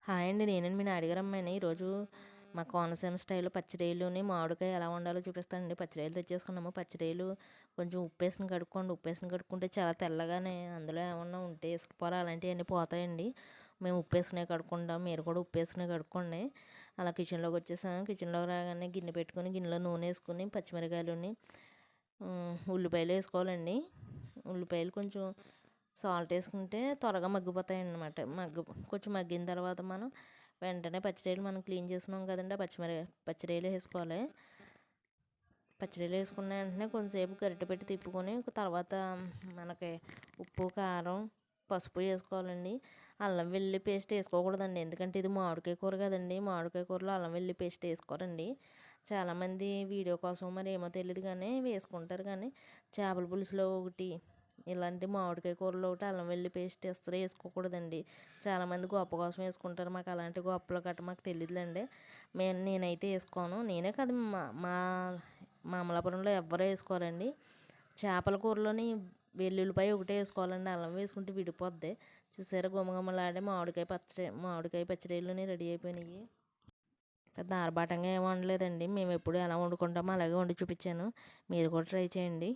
Hi అండి, నేనండి మీ నాడిగారు అమ్మాయిని. ఈరోజు మా కోనసీమ స్టైల్లో పచ్చిరొయ్యలుని మామిడికాయ ఎలా వండాలో చూపిస్తానండి. పచ్చిరొయ్యలు తెచ్చేసుకున్నాము. పచ్చిరొయ్యలు కొంచెం ఉప్పేసుకుని కడుక్కోండి. ఉప్పేసుకుని కడుక్కుంటే చాలా తెల్లగానే అందులో ఏమన్నా ఉంటే ఇసుకపొర అలాంటివన్నీ పోతాయండి. మేము ఉప్పేసుకునే కడుక్కుంటాం, మీరు కూడా ఉప్పేసుకునే కడుక్కోండి. అలా కిచెన్లోకి వచ్చేసాను. కిచెన్లోకి రాగానే గిన్నె పెట్టుకుని గిన్నెలో నూనె వేసుకుని పచ్చిమిరకాయలుని ఉల్లిపాయలు వేసుకోవాలండి. ఉల్లిపాయలు కొంచెం సాల్ట్ వేసుకుంటే త్వరగా మగ్గిపోతాయి అన్నమాట. కొంచెం మగ్గిన తర్వాత మనం వెంటనే పచ్చిరొయ్యలు మనం క్లీన్ చేసుకున్నాం కదండి, ఆ పచ్చిరొయ్యలు వేసుకోవాలి. పచ్చిరొయ్యలు వేసుకున్న వెంటనే కొంచెంసేపు గరిటె పెట్టి తిప్పుకొని తర్వాత మనకి ఉప్పు, కారం, పసుపు వేసుకోవాలండి. అల్లం వెల్లుల్లి పేస్ట్ వేసుకోకూడదండి, ఎందుకంటే ఇది మామిడికాయ కూర కదండి. మామిడికాయ కూరలో అల్లం వెల్లుల్లి పేస్ట్ వేసుకోరండి. చాలామంది వీడియో కోసం మరి ఏమో తెలియదు కానీ వేసుకుంటారు. కానీ చేపల పులుసులో ఒకటి, ఇలాంటి మామిడికాయ కూరలో ఒకటి అల్లం వెల్లుల్లి పేస్ట్ అసలు వేసుకోకూడదండి. చాలామంది గొప్ప కోసం వేసుకుంటారు, మాకు అలాంటి గొప్పలు గట్ట మాకు తెలియదులేండి. నేనైతే వేసుకోను. నేనే కాదు, మా అమలాపురంలో ఎవ్వరూ వేసుకోరండి. చేపల కూరలోని వెల్లుల్లిపాయ ఒకటే వేసుకోవాలండి, అల్లం వేసుకుంటే విడిపోద్ది. చూసారా, గుమగుమలాడే మామిడికాయ పచ్చడిలోని రెడీ అయిపోయినాయి. పెద్ద ఆర్భాటంగా ఏం వండలేదండి, మేము ఎప్పుడు ఎలా వండుకుంటామో అలాగే వండి చూపించాను. మీరు కూడా ట్రై చేయండి.